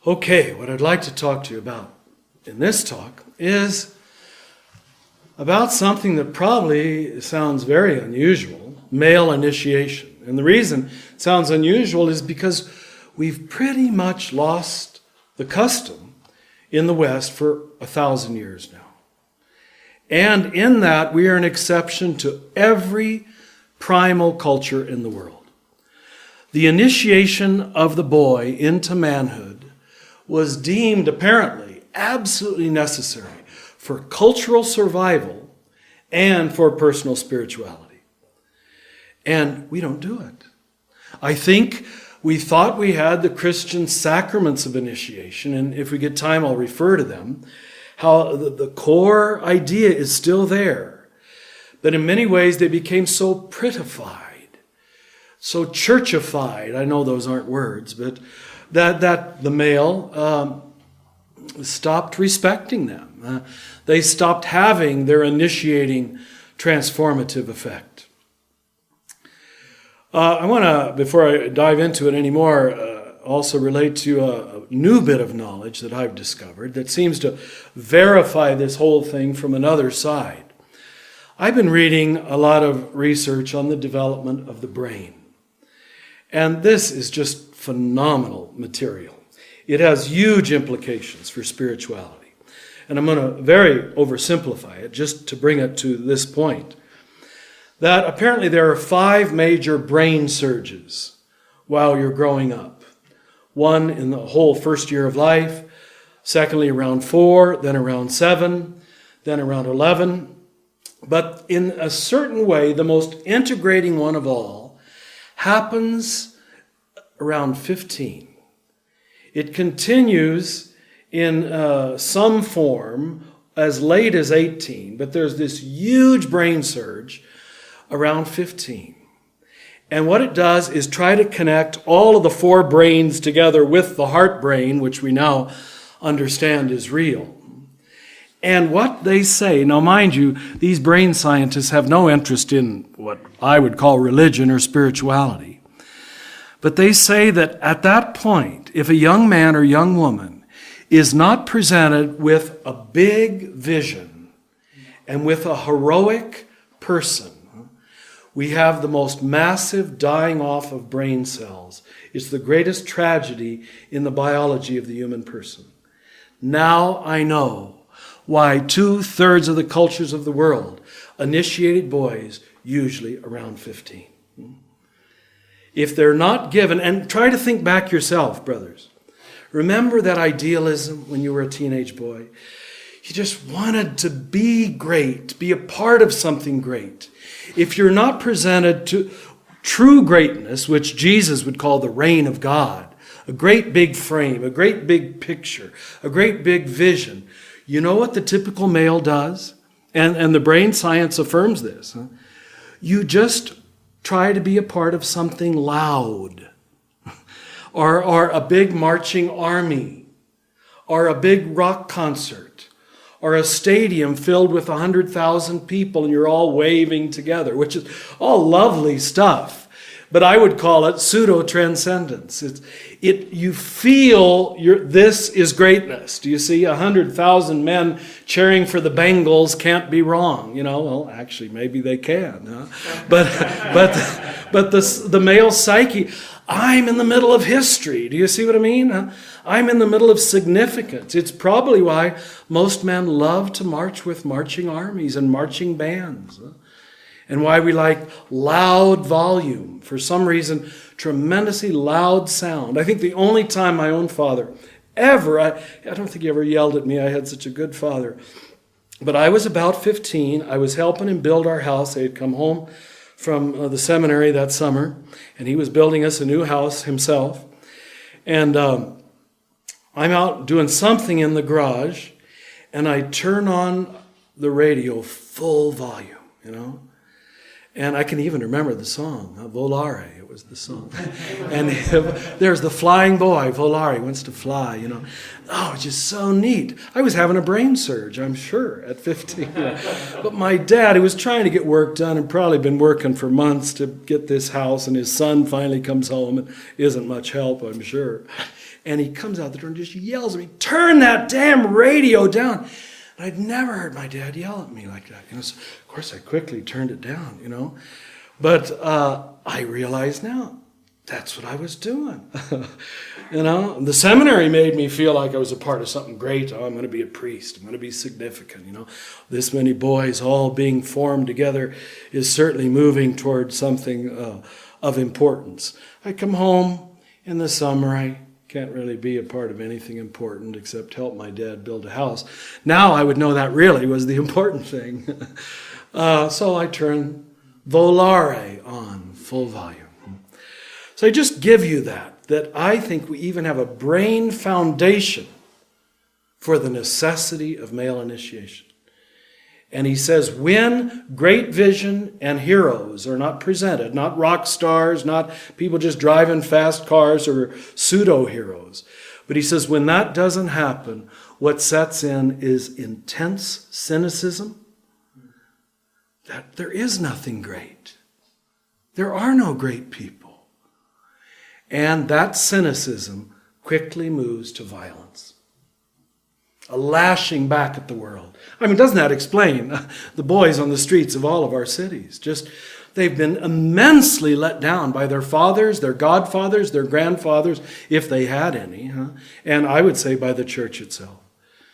Okay, what I'd like to talk to you about in this talk is about something that probably sounds very unusual, male initiation. And the reason it sounds unusual is because we've pretty much lost the custom in the West for 1,000 years now. And in that, we are an exception to every primal culture in the world. The initiation of the boy into manhood was deemed apparently absolutely necessary for cultural survival and for personal spirituality. And we don't do it. I think we thought we had the Christian sacraments of initiation, and if we get time, I'll refer to them, how the core idea is still there. But in many ways, they became so prettified, so churchified. I know those aren't words, but that the male stopped respecting them. They stopped having their initiating transformative effect. I want to, before I dive into it anymore, also relate to a new bit of knowledge that I've discovered that seems to verify this whole thing from another side. I've been reading a lot of research on the development of the brain. And this is just phenomenal material. It has huge implications for spirituality. And I'm going to very oversimplify it just to bring it to this point. That apparently there are 5 major brain surges while you're growing up. One in the whole first year of life, secondly around 4, then around 7, then around 11. But in a certain way, the most integrating one of all happens around 15. It continues in some form as late as 18, but there's this huge brain surge around 15. And what it does is try to connect all of the 4 brains together with the heart brain, which we now understand is real. And what they say, now mind you, these brain scientists have no interest in what I would call religion or spirituality. But they say that at that point, if a young man or young woman is not presented with a big vision and with a heroic person, we have the most massive dying off of brain cells. It's the greatest tragedy in the biology of the human person. Now I know why 2/3 of the cultures of the world initiated boys usually around 15. If they're not given, and try to think back yourself, brothers. Remember that idealism when you were a teenage boy? You just wanted to be great, be a part of something great. If you're not presented to true greatness, which Jesus would call the reign of God, a great big frame, a great big picture, a great big vision, you know what the typical male does? And the brain science affirms this. You just try to be a part of something loud, or a big marching army, or a big rock concert, or a stadium filled with 100,000 people and you're all waving together, which is all lovely stuff. But I would call it pseudo-transcendence. You feel this is greatness. Do you see? 100,000 men cheering for the Bengals can't be wrong. Well, actually, maybe they can. Huh? But the male psyche, I'm in the middle of history. Do you see what I mean? Huh? I'm in the middle of significance. It's probably why most men love to march with marching armies and marching bands. Huh? And why we like loud volume. For some reason, tremendously loud sound. I think the only time my own father ever, I don't think he ever yelled at me. I had such a good father. But I was about 15. I was helping him build our house. I had come home from the seminary that summer. And he was building us a new house himself. And I'm out doing something in the garage. And I turn on the radio full volume, And I can even remember the song, Volare, it was the song. And there's the flying boy, Volare, wants to fly, Oh, it's just so neat. I was having a brain surge, I'm sure, at 15. But my dad, who was trying to get work done and probably been working for months to get this house, and his son finally comes home and isn't much help, I'm sure. And he comes out the door and just yells at me, "Turn that damn radio down." And I'd never heard my dad yell at me like that. So of course, I quickly turned it down, But I realize now, that's what I was doing. The seminary made me feel like I was a part of something great. Oh, I'm going to be a priest. I'm going to be significant. This many boys all being formed together is certainly moving towards something of importance. I come home in the summer. I can't really be a part of anything important except help my dad build a house. Now I would know that really was the important thing. So I turn Volare on full volume. So I just give you that I think we even have a brain foundation for the necessity of male initiation. And he says, when great vision and heroes are not presented, not rock stars, not people just driving fast cars or pseudo-heroes, but he says when that doesn't happen, what sets in is intense cynicism, that there is nothing great. There are no great people. And that cynicism quickly moves to violence. A lashing back at the world. Doesn't that explain the boys on the streets of all of our cities? Just, they've been immensely let down by their fathers, their godfathers, their grandfathers, if they had any, and I would say by the church itself.